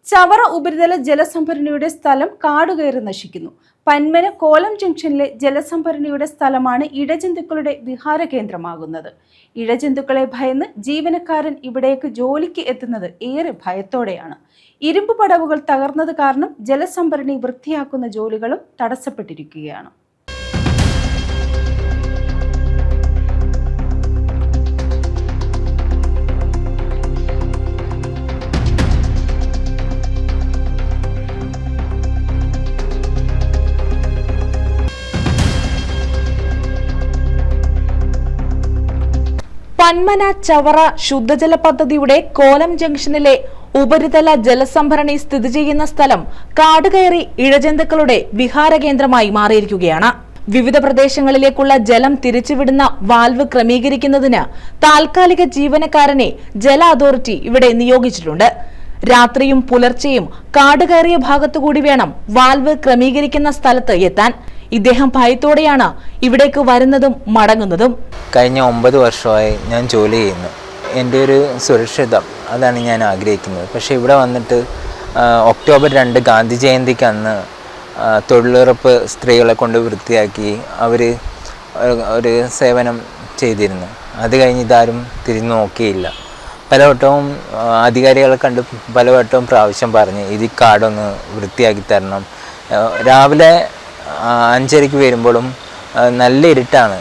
ചവറ ഉപരിതല ജലസംഭരണിയുടെ സ്ഥലം കാടുകയറി നശിക്കുന്നു. പന്മന കോലം ജംഗ്ഷനിലെ ജലസംഭരണിയുടെ സ്ഥലമാണ് ഇഴജന്തുക്കളുടെ വിഹാര കേന്ദ്രമാകുന്നത്. ഇഴജന്തുക്കളെ ഭയന്ന് ജീവനക്കാരൻ ഇവിടേക്ക് ജോലിക്ക് എത്തുന്നത് ഏറെ ഭയത്തോടെയാണ്. ഇരുമ്പ് പടവുകൾ തകർന്നത് കാരണം ജലസംഭരണി വൃത്തിയാക്കുന്ന ജോലികളും തടസ്സപ്പെട്ടിരിക്കുകയാണ്. പന്മന ചവറ ശുദ്ധജല പദ്ധതിയുടെ കോലം ജംഗ്ഷനിലെ ഉപരിതല ജലസംഭരണി സ്ഥിതി ചെയ്യുന്ന സ്ഥലം കാടുകയറി ഇഴജന്തുക്കളുടെ വിഹാര കേന്ദ്രമായി മാറിയിരിക്കുകയാണ്. വിവിധ പ്രദേശങ്ങളിലേക്കുള്ള ജലം തിരിച്ചുവിടുന്ന വാൽവ് ക്രമീകരിക്കുന്നതിന് താൽക്കാലിക ജീവനക്കാരനെ ജല അതോറിറ്റി ഇവിടെ നിയോഗിച്ചിട്ടുണ്ട്. രാത്രിയും പുലർച്ചെയും കാടുകയറിയ ഭാഗത്തുകൂടി വേണം വാൽവ് ക്രമീകരിക്കുന്ന സ്ഥലത്ത് എത്താൻ. ഇദ്ദേഹം ഭയത്തോടെയാണ് ഇവിടേക്ക് വരുന്നതും മടങ്ങുന്നതും. കഴിഞ്ഞ 9 വർഷമായി ഞാൻ ജോലി ചെയ്യുന്നു. എൻ്റെ ഒരു സുരക്ഷിതം അതാണ് ഞാൻ ആഗ്രഹിക്കുന്നത്. പക്ഷേ ഇവിടെ വന്നിട്ട് ഒക്ടോബർ 2 ഗാന്ധി ജയന്തിക്ക് അന്ന് തൊഴിലുറപ്പ് സ്ത്രീകളെ കൊണ്ട് വൃത്തിയാക്കി അവർ ഒരു സേവനം ചെയ്തിരുന്നു. അത് കഴിഞ്ഞ് ഇതാരും തിരിഞ്ഞു നോക്കിയില്ല. പലവട്ടവും അധികാരികളെ കണ്ട് പലവട്ടവും പ്രാവശ്യം പറഞ്ഞ് ഇത് കാടൊന്ന് വൃത്തിയാക്കി തരണം. രാവിലെ 5:30 വരുമ്പോഴും നല്ല ഇരുട്ടാണ്.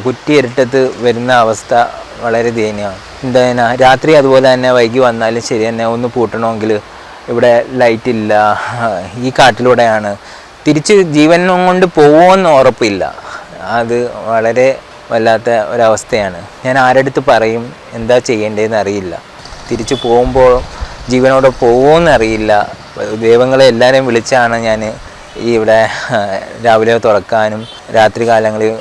കുറ്റി ഇരുട്ടത്ത് വരുന്ന അവസ്ഥ വളരെ ദയനീയമാണ്. എന്താ രാത്രി അതുപോലെ തന്നെ വൈകി വന്നാലും ശരി തന്നെ ഒന്ന് പൂട്ടണമെങ്കിൽ ഇവിടെ ലൈറ്റ് ഇല്ല. ഈ കാട്ടിലൂടെയാണ് തിരിച്ച് ജീവനും കൊണ്ട് പോകുമെന്ന് ഉറപ്പില്ല. അത് വളരെ വല്ലാത്ത ഒരവസ്ഥയാണ്. ഞാൻ ആരടുത്ത് പറയും, എന്താ ചെയ്യേണ്ടതെന്ന് അറിയില്ല. തിരിച്ച് പോകുമ്പോൾ ജീവനോടെ പോകുമെന്നറിയില്ല. ദൈവങ്ങളെ എല്ലാവരെയും വിളിച്ചാണ് ഞാൻ ഇവിടെ രാവിലെ തുറക്കാനും രാത്രി കാലങ്ങളിൽ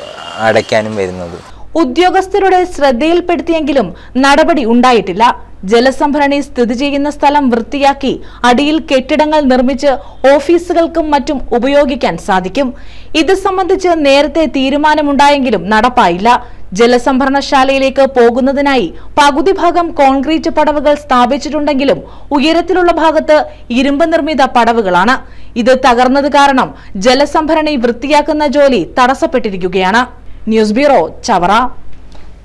അടയ്ക്കാനും വരുന്നത്. ഉദ്യോഗസ്ഥരുടെ ശ്രദ്ധയിൽപ്പെടുത്തിയെങ്കിലും നടപടി ഉണ്ടായിട്ടില്ല. ജലസംഭരണി സ്ഥിതി ചെയ്യുന്ന സ്ഥലം വൃത്തിയാക്കി അടിയിൽ കെട്ടിടങ്ങൾ നിർമ്മിച്ച് ഓഫീസുകൾക്കും മറ്റും ഉപയോഗിക്കാൻ സാധിക്കും. ഇത് സംബന്ധിച്ച് നേരത്തെ തീരുമാനമുണ്ടായെങ്കിലും നടപ്പായില്ല. ജലസംഭരണശാലയിലേക്ക് പോകുന്നതിനായി പകുതി ഭാഗം കോൺക്രീറ്റ് പടവുകൾ സ്ഥാപിച്ചിട്ടുണ്ടെങ്കിലും ഉയരത്തിലുള്ള ഭാഗത്ത് ഇരുമ്പ് നിർമ്മിത പടവുകളാണ്. ഇത് തകർന്നത് കാരണം ജലസംഭരണി വൃത്തിയാക്കുന്ന ജോലി തടസ്സപ്പെട്ടിരിക്കുകയാണ്. News bureau, Chavara.